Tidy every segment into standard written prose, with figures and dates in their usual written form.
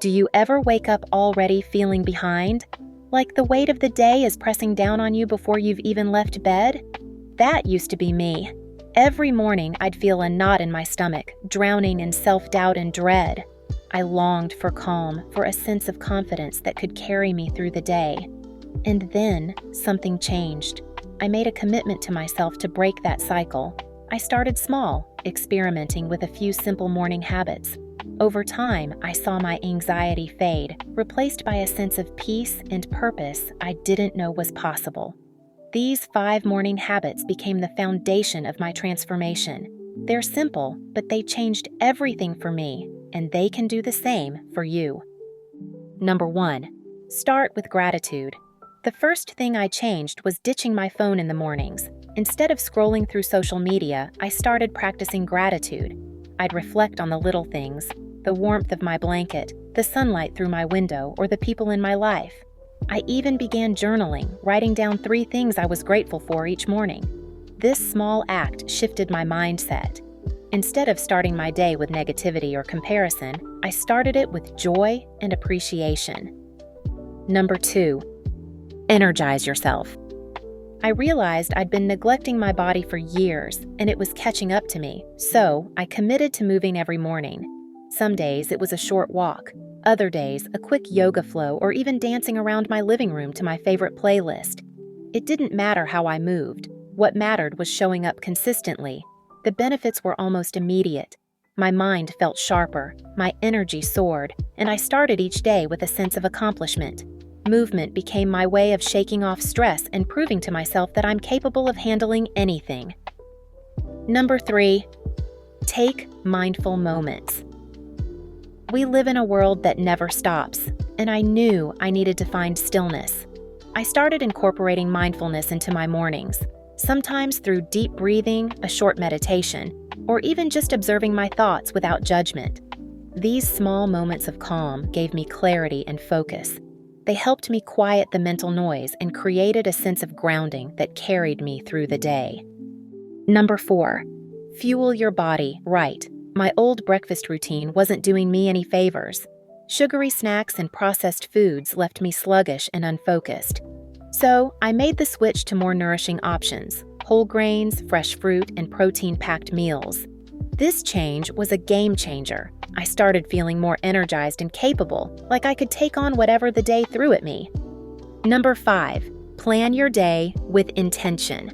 Do you ever wake up already feeling behind? Like the weight of the day is pressing down on you before you've even left bed? That used to be me. Every morning I'd feel a knot in my stomach, drowning in self-doubt and dread. I longed for calm, for a sense of confidence that could carry me through the day. And then something changed. I made a commitment to myself to break that cycle. I started small, experimenting with a few simple morning habits. Over time, I saw my anxiety fade, replaced by a sense of peace and purpose I didn't know was possible. These 5 morning habits became the foundation of my transformation. They're simple, but they changed everything for me, and they can do the same for you. Number 1. Start with gratitude. The first thing I changed was ditching my phone in the mornings. Instead of scrolling through social media, I started practicing gratitude. I'd reflect on the little things, the warmth of my blanket, the sunlight through my window, or the people in my life. I even began journaling, writing down 3 things I was grateful for each morning. This small act shifted my mindset. Instead of starting my day with negativity or comparison, I started it with joy and appreciation. Number 2. Energize yourself. I realized I'd been neglecting my body for years, and it was catching up to me, so I committed to moving every morning. Some days it was a short walk, other days a quick yoga flow, or even dancing around my living room to my favorite playlist. It didn't matter how I moved. What mattered was showing up consistently. The benefits were almost immediate. My mind felt sharper, my energy soared, and I started each day with a sense of accomplishment. Movement became my way of shaking off stress and proving to myself that I'm capable of handling anything. Number 3. Take mindful moments. We live in a world that never stops, and I knew I needed to find stillness. I started incorporating mindfulness into my mornings, sometimes through deep breathing, a short meditation, or even just observing my thoughts without judgment. These small moments of calm gave me clarity and focus. They helped me quiet the mental noise and created a sense of grounding that carried me through the day. Number 4. Fuel your body right. My old breakfast routine wasn't doing me any favors. Sugary snacks and processed foods left me sluggish and unfocused. So I made the switch to more nourishing options: whole grains, fresh fruit, and protein-packed meals. This change was a game changer. I started feeling more energized and capable, like I could take on whatever the day threw at me. Number 5. Plan your day with intention.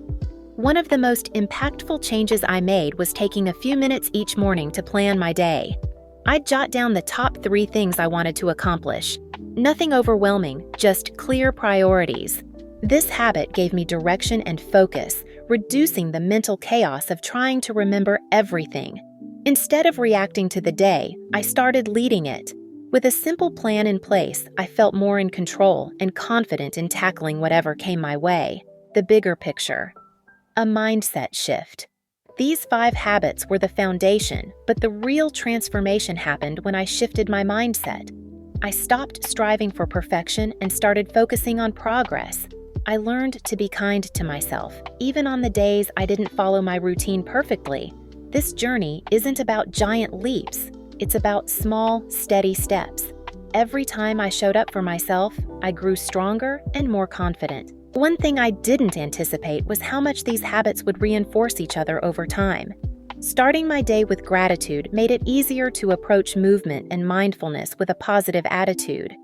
One of the most impactful changes I made was taking a few minutes each morning to plan my day. I'd jot down the top 3 things I wanted to accomplish. Nothing overwhelming, just clear priorities. This habit gave me direction and focus, reducing the mental chaos of trying to remember everything. Instead of reacting to the day, I started leading it. With a simple plan in place, I felt more in control and confident in tackling whatever came my way. The bigger picture. A mindset shift. These 5 habits were the foundation, but the real transformation happened when I shifted my mindset. I stopped striving for perfection and started focusing on progress. I learned to be kind to myself, even on the days I didn't follow my routine perfectly. This journey isn't about giant leaps. It's about small, steady steps. Every time I showed up for myself, I grew stronger and more confident. One thing I didn't anticipate was how much these habits would reinforce each other over time. Starting my day with gratitude made it easier to approach movement and mindfulness with a positive attitude.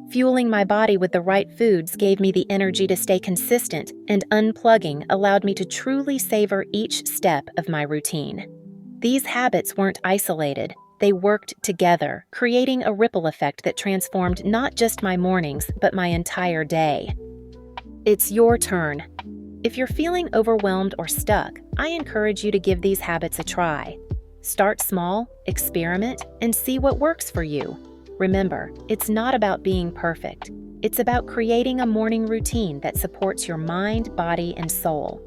Fueling my body with the right foods gave me the energy to stay consistent, and unplugging allowed me to truly savor each step of my routine. These habits weren't isolated. They worked together, creating a ripple effect that transformed not just my mornings, but my entire day. It's your turn. If you're feeling overwhelmed or stuck, I encourage you to give these habits a try. Start small, experiment, and see what works for you. Remember, it's not about being perfect. It's about creating a morning routine that supports your mind, body, and soul.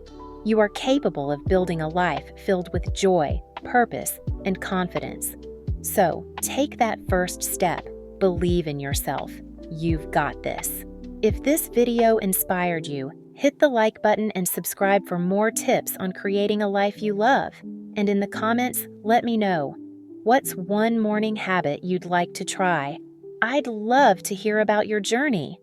You are capable of building a life filled with joy, purpose, and confidence. So, take that first step. Believe in yourself. You've got this. If this video inspired you, hit the like button and subscribe for more tips on creating a life you love. And in the comments, let me know, what's one morning habit you'd like to try? I'd love to hear about your journey.